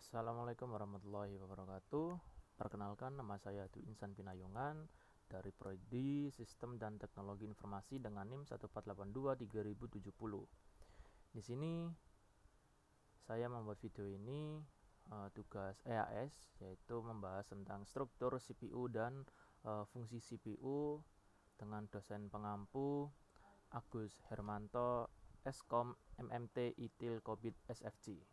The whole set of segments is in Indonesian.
Assalamualaikum warahmatullahi wabarakatuh. Perkenalkan, nama saya Dwi Insan Pinayungan dari Prodi Sistem dan Teknologi Informasi dengan NIM 14823 Di sini saya membuat video ini tugas EAS, yaitu membahas tentang struktur CPU dan fungsi CPU dengan dosen pengampu Agus Hermanto, Eskom MMT ITIL COVID SFG.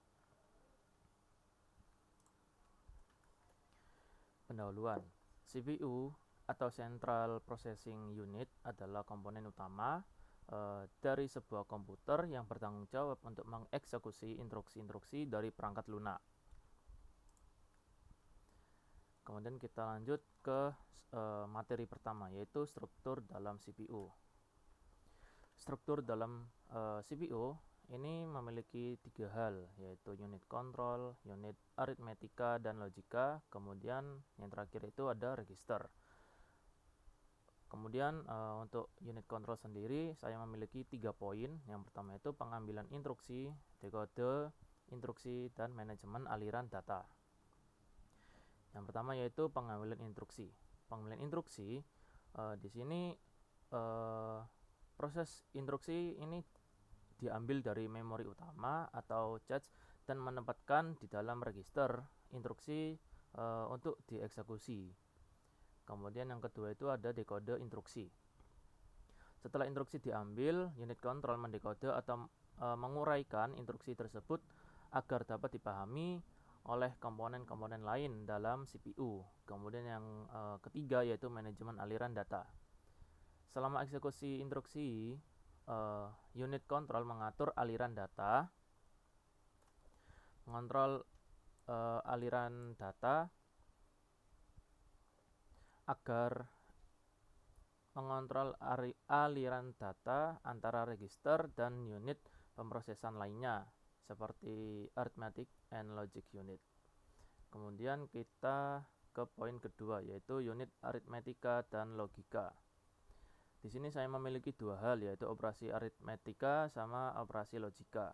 Pendahuluan. CPU atau Central Processing Unit adalah komponen utama dari sebuah komputer yang bertanggung jawab untuk mengeksekusi instruksi-instruksi dari perangkat lunak. Kemudian kita lanjut ke materi pertama, yaitu struktur dalam CPU. Struktur dalam CPU ini memiliki tiga hal, yaitu unit kontrol, unit aritmetika, dan logika. Kemudian yang terakhir itu ada register. Kemudian untuk unit kontrol sendiri saya memiliki 3 poin. Yang pertama itu pengambilan instruksi, dekode instruksi, dan manajemen aliran data. Yang pertama yaitu pengambilan instruksi. Pengambilan instruksi di sini proses instruksi ini diambil dari memori utama atau cache dan menempatkan di dalam register instruksi untuk dieksekusi. Kemudian yang kedua itu ada dekode instruksi. Setelah instruksi diambil, unit kontrol mendekode atau menguraikan instruksi tersebut agar dapat dipahami oleh komponen-komponen lain dalam CPU. Kemudian yang ketiga yaitu manajemen aliran data. Selama eksekusi instruksi, unit kontrol mengatur aliran data, mengontrol aliran data agar mengontrol aliran data antara register dan unit pemrosesan lainnya seperti arithmetic and logic unit. Kemudian kita ke poin kedua yaitu unit aritmetika dan logika. Di sini saya memiliki dua hal, yaitu operasi aritmetika sama operasi logika.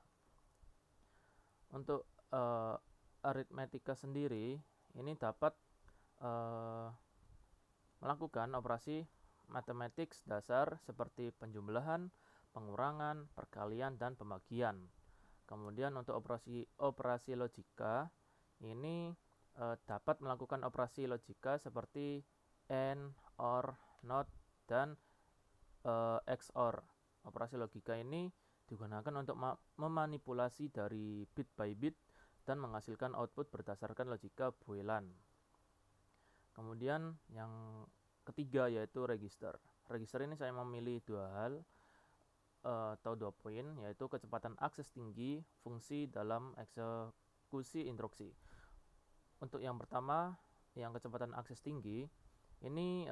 Untuk aritmetika sendiri ini dapat melakukan operasi matematik dasar seperti penjumlahan, pengurangan, perkalian, dan pembagian. Kemudian untuk operasi logika ini dapat melakukan operasi logika seperti AND, OR, NOT, dan XOR. Operasi logika ini digunakan untuk memanipulasi dari bit by bit dan menghasilkan output berdasarkan logika Boolean. Kemudian yang ketiga yaitu register. Register ini saya memilih dua hal atau 2 poin, yaitu kecepatan akses tinggi fungsi dalam eksekusi instruksi. Untuk yang pertama, yang kecepatan akses tinggi ini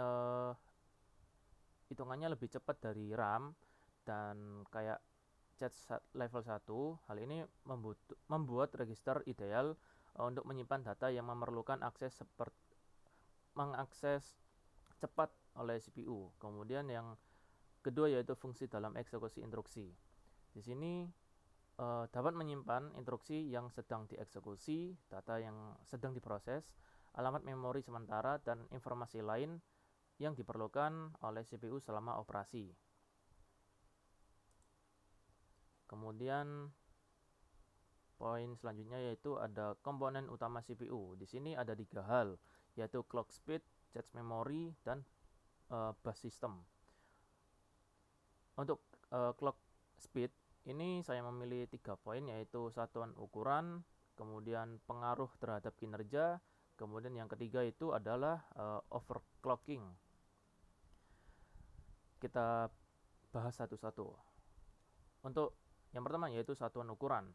hitungannya lebih cepat dari RAM dan kayak cache level 1. Hal ini membuat register ideal untuk menyimpan data yang memerlukan mengakses cepat oleh CPU. Kemudian yang kedua yaitu fungsi dalam eksekusi instruksi. Di sini dapat menyimpan instruksi yang sedang dieksekusi, data yang sedang diproses, alamat memori sementara, dan informasi lain yang diperlukan oleh CPU selama operasi. Kemudian poin selanjutnya yaitu ada komponen utama CPU. Di sini ada 3 hal, yaitu clock speed, cache memory, dan bus system. Untuk clock speed ini saya memilih 3 poin, yaitu satuan ukuran, kemudian pengaruh terhadap kinerja, kemudian yang ketiga itu adalah overclocking. Kita bahas satu-satu. Untuk yang pertama yaitu satuan ukuran.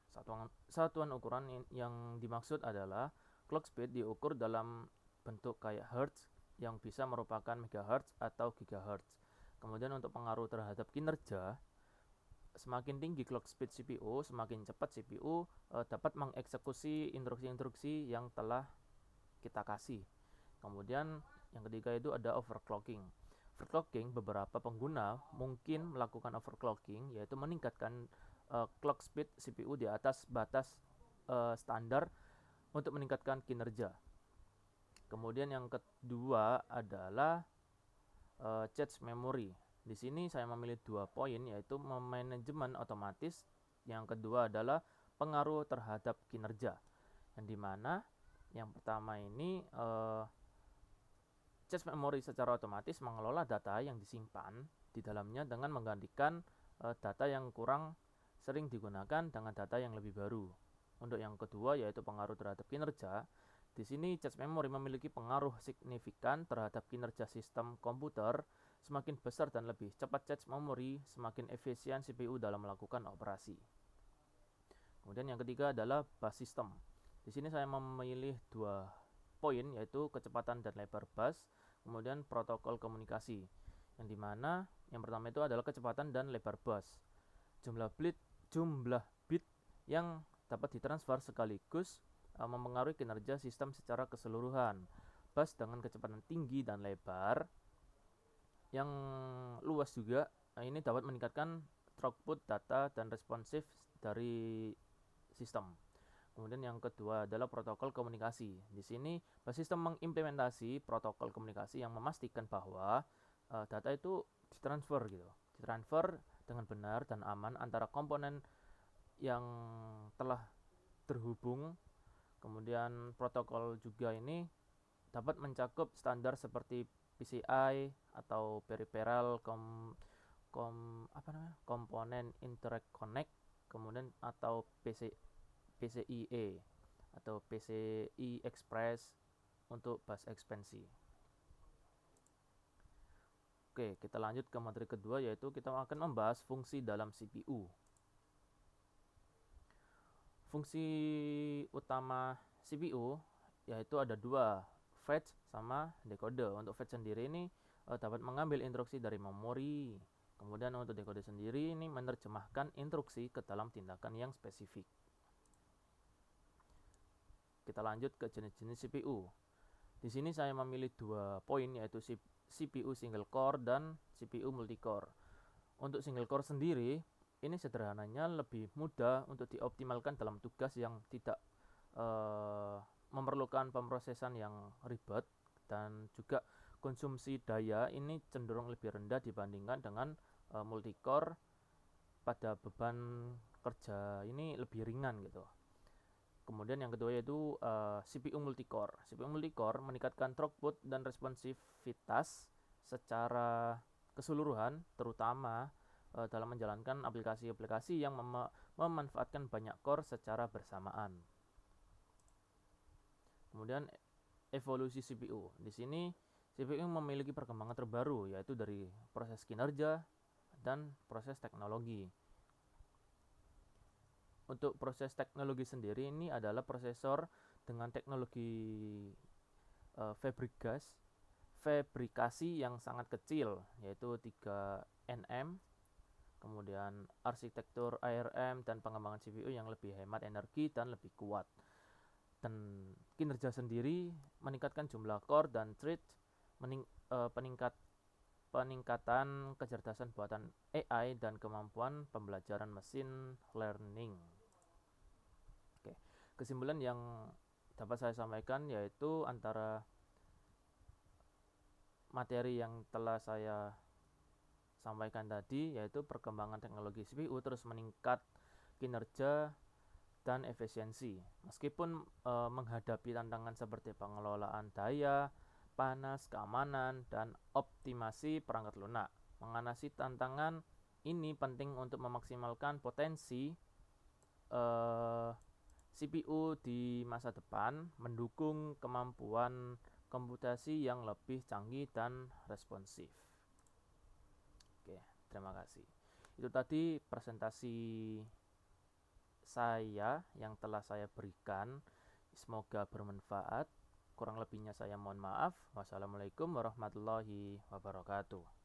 Satuan ukuran yang dimaksud adalah clock speed diukur dalam bentuk kayak hertz yang bisa merupakan megahertz atau gigahertz. Kemudian untuk pengaruh terhadap kinerja, semakin tinggi clock speed CPU, semakin cepat CPU dapat mengeksekusi instruksi-instruksi yang telah kita kasih. Kemudian yang ketiga itu ada overclocking. Overclocking, beberapa pengguna mungkin melakukan overclocking, yaitu meningkatkan clock speed CPU di atas batas standar untuk meningkatkan kinerja. Kemudian yang kedua adalah cache memory. Di sini saya memilih 2 poin, yaitu manajemen otomatis. Yang kedua adalah pengaruh terhadap kinerja. Yang dimana yang pertama ini cache memory secara otomatis mengelola data yang disimpan di dalamnya dengan menggantikan data yang kurang sering digunakan dengan data yang lebih baru. Untuk yang kedua yaitu pengaruh terhadap kinerja. Di sini cache memory memiliki pengaruh signifikan terhadap kinerja sistem komputer. Semakin besar dan lebih cepat cache memory, semakin efisien CPU dalam melakukan operasi. Kemudian yang ketiga adalah bus system. Di sini saya memilih 2 poin, yaitu kecepatan dan lebar bus, kemudian protokol komunikasi. Yang dimana yang pertama itu adalah kecepatan dan lebar bus. Jumlah bit yang dapat ditransfer sekaligus mempengaruhi kinerja sistem secara keseluruhan. Bus dengan kecepatan tinggi dan lebar yang luas juga ini dapat meningkatkan throughput data dan responsif dari sistem. Kemudian yang kedua adalah protokol komunikasi. Di sini bus sistem mengimplementasi protokol komunikasi yang memastikan bahwa data itu ditransfer dengan benar dan aman antara komponen yang telah terhubung. Kemudian protokol juga ini dapat mencakup standar seperti PCI atau Peripheral Component Interconnect, kemudian atau PCIe atau PCI Express untuk bus ekspansi. Oke, kita lanjut ke materi kedua, yaitu kita akan membahas fungsi dalam CPU. Fungsi utama CPU yaitu ada 2, fetch sama decoder. Untuk fetch sendiri ini dapat mengambil instruksi dari memori. Kemudian untuk decoder sendiri ini menerjemahkan instruksi ke dalam tindakan yang spesifik. Kita lanjut ke jenis-jenis CPU. Di sini saya memilih 2 poin, yaitu CPU single core dan CPU multicore. Untuk single core sendiri ini sederhananya lebih mudah untuk dioptimalkan dalam tugas yang tidak memerlukan pemrosesan yang ribet, dan juga konsumsi daya ini cenderung lebih rendah dibandingkan dengan multicore. Pada beban kerja ini lebih ringan gitu. Kemudian yang kedua yaitu CPU multicore. CPU multicore meningkatkan throughput dan responsivitas secara keseluruhan, terutama dalam menjalankan aplikasi-aplikasi yang memanfaatkan banyak core secara bersamaan. Kemudian evolusi CPU. Di sini CPU memiliki perkembangan terbaru, yaitu dari proses kinerja dan proses teknologi. Untuk proses teknologi sendiri ini adalah prosesor dengan teknologi fabrikasi yang sangat kecil, yaitu 3 nm. Kemudian arsitektur ARM dan pengembangan CPU yang lebih hemat energi dan lebih kuat. Dan kinerja sendiri meningkatkan jumlah core dan thread, peningkatan kecerdasan buatan AI dan kemampuan pembelajaran mesin learning. Oke, kesimpulan yang dapat saya sampaikan yaitu antara materi yang telah saya sampaikan tadi, yaitu perkembangan teknologi CPU terus meningkat kinerja dan efisiensi meskipun menghadapi tantangan seperti pengelolaan daya, panas, keamanan, dan optimasi perangkat lunak. Mengatasi tantangan ini penting untuk memaksimalkan potensi CPU di masa depan, mendukung kemampuan komputasi yang lebih canggih dan responsif. Oke, terima kasih. Itu tadi presentasi saya yang telah saya berikan. Semoga bermanfaat. Kurang lebihnya saya mohon maaf. Wassalamualaikum warahmatullahi wabarakatuh.